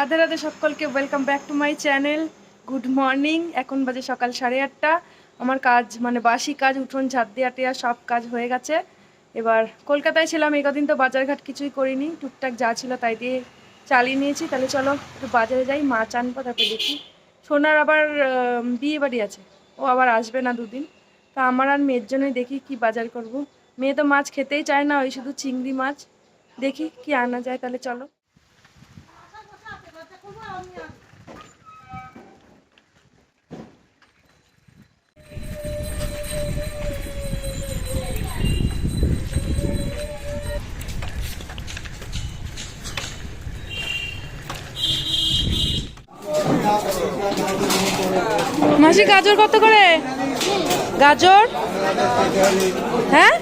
রাধে রাধে সকলকে welcome back to my channel. Good morning. এখন বাজে সকাল 8:30। আমার কাজ মানে বাসি কাজ, উঠোন ঝাড় দেওয়া টেয়া সব কাজ হয়ে গেছে। এবার কলকাতায় ছিলাম এই কদিন, তো বাজারঘাট কিছুই করিনি, টুকটাক যা ছিল তাই দিয়ে চালিয়ে নিয়েছি। তাহলে চলো একটু বাজারে যাই, মাছ আনবো, তারপরে দেখি। সোনার আবার বিয়ে বাড়ি আছে, ও আবার আসবে না দুদিন। তা আমার আর মেয়ের জন্যই দেখি কি বাজার করব। মেয়ে তো মাছ খেতেই চায় না, ওই শুধু চিংড়ি মাছ। দেখি কি আনা যায়, তাহলে চলো। মাসি গাজর কত করে? গাজর হ্যাঁ,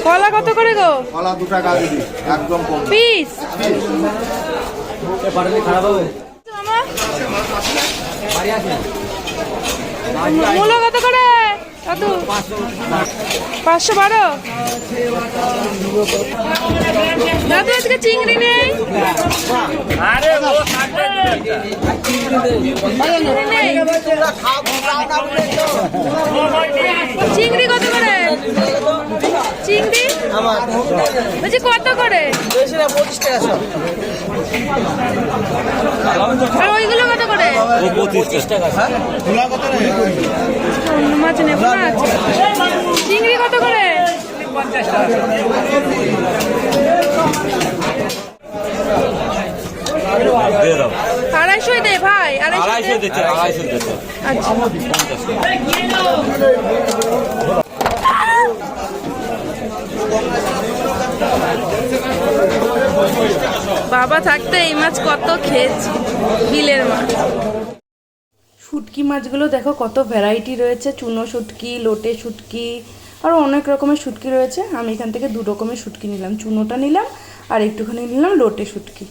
কলা কত করে গো? কলা 2 টাকা দিদি, একদম কম পিস। খারাপ হবে। মূলো কত করে? কত? 512। দাদু আজকে চিংড়ি নেই? চিংড়ি কত করে? চিংড়ি বলছি কত করে? আর ওইগুলো কত করে? 25 টাকা। অন্য মাছ নেবো না। চিংড়ি কত করে? 50 টাকা। 250 দে ভাই। 250 দিচ্ছে। আচ্ছা বাবা থাকতে এই মাছ কত খেয়েছি, বিলের মাছ। শুটকি মাছগুলো দেখো কত ভ্যারাইটি রয়েছে, চুনো শুটকি, লোটে শুটকি, আরও অনেক রকমের শুটকি রয়েছে। আমি এখান থেকে 2 রকমের শুটকি নিলাম, চুনোটা নিলাম আর একটুখানি নিলাম লোটে শুটকি।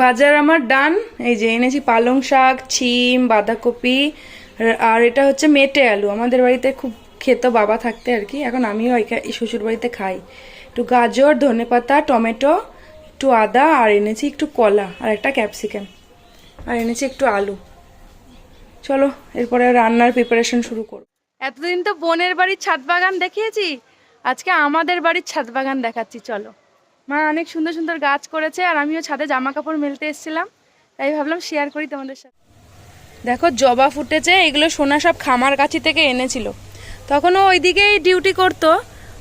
বাজার আমার ডান। এই যে এনেছি পালং শাক, ছিম, বাঁধাকপি, আর এটা হচ্ছে মেটে আলু। আমাদের বাড়িতে খুব খেত বাবা থাকতে আর কি, এখন আমিও শ্বশুর বাড়িতে খাই। একটু গাজর, ধনেপাতা, টমেটো, একটু আদা, আর এনেছি একটু কলা আর একটা ক্যাপসিকাম, আর এনেছি একটু আলু। চলো এরপরে রান্নার প্রিপারেশন শুরু করব। এতদিন তো বোনের বাড়ির ছাদ বাগান দেখিয়েছি, আজকে আমাদের বাড়ির ছাদ বাগান দেখাচ্ছি। চলো। মা অনেক সুন্দর সুন্দর গাছ করেছে, আর আমিও ছাদে জামা কাপড় মেলতে এসেছিলাম, তাই ভাবলাম শেয়ার করি তোমাদের সাথে। দেখো জবা ফুটেছে, এগুলো সোনা সব খামারগাছি থেকে এনেছিল, তখনও ওইদিকেই ডিউটি করতো,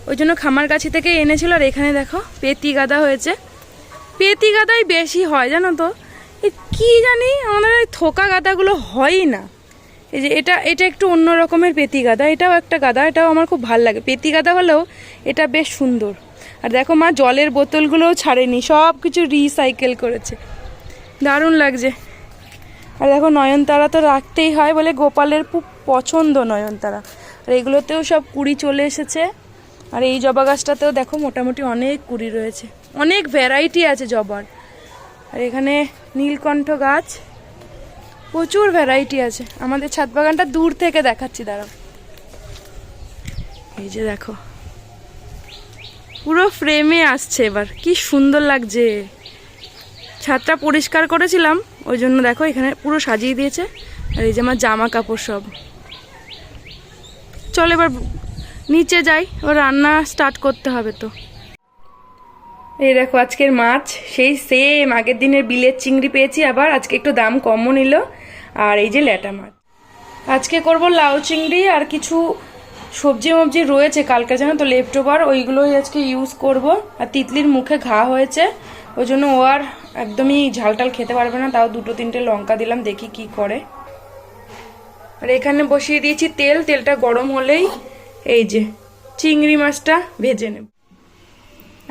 ওই জন্য খামারগাছি থেকে এনেছিল। আর এখানে দেখো পেতি গাঁদা হয়েছে, পেতি গাঁদাই বেশি হয় জানো তো। কি জানি আমাদের ওই থোকা গাঁদাগুলো হয়ই না। এই যে এটা একটু অন্য রকমের পেতি গাঁদা, এটাও একটা গাঁদা, এটাও আমার খুব ভালো লাগে। পেতি গাঁদা হলেও এটা বেশ সুন্দর। আর দেখো মা জলের বোতলগুলোও ছাড়েনি, সব কিছু রিসাইকেল করেছে, দারুণ লাগছে। আর দেখো নয়নতারা তো রাখতেই হয় বলে, গোপালের খুব পছন্দ নয়নতারা। আর এগুলোতেও সব কুড়ি চলে এসেছে। আর এই জবা গাছটাতেও দেখো মোটামুটি অনেক কুড়ি রয়েছে, অনেক ভ্যারাইটি আছে জবার। আর এখানে নীলকণ্ঠ গাছ, প্রচুর ভ্যারাইটি আছে। আমাদের ছাদ বাগানটা দূর থেকে দেখাচ্ছি, দাঁড়াও। এই যে দেখো পুরো ফ্রেমে আসছে, এবার কি সুন্দর লাগছে। ছাদটা পরিষ্কার করেছিলাম, ওই জন্য দেখো এখানে পুরো সাজিয়ে দিয়েছে। আর এই যে আমার জামা কাপড় সব। চল এবার নিচে যাই, এবার রান্না স্টার্ট করতে হবে তো। এই দেখো আজকের মাছ সেই সেম আগের দিনের বিলের চিংড়ি পেয়েছি, আবার আজকে একটু দাম কমও নিল। আর এই যে ল্যাটা মাছ আজকে করব, লাউ চিংড়ি আর কিছু সবজি মবজি রয়েছে কালকে জানো তো লেফট ওভার, ওইগুলোই আজকে ইউজ করব। আর তিতলির মুখে ঘা হয়েছে, ওই জন্য ও আর একদমই ঝালটাল খেতে পারবে না, তাও 2-3টে লঙ্কা দিলাম, দেখি কি করে। আর এখানে বসিয়ে দিয়েছি তেল, তেলটা গরম হলেই এই যে চিংড়ি মাছটা ভেজে নেব।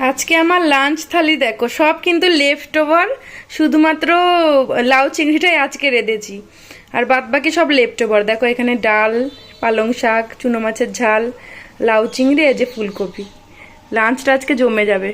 আজকে আমার লাঞ্চ থালি দেখো সব কিন্তু লেফট ওভার, শুধুমাত্র লাউ চিংড়িটাই আজকে রেঁধেছি, আর বাদ বাকি সব লেফট ওভার। দেখো এখানে ডাল, পালং শাক, চুনো মাছের ঝাল, লাউ চিংড়ি, এই যে ফুলকপি। লাঞ্চটা আজকে জমে যাবে।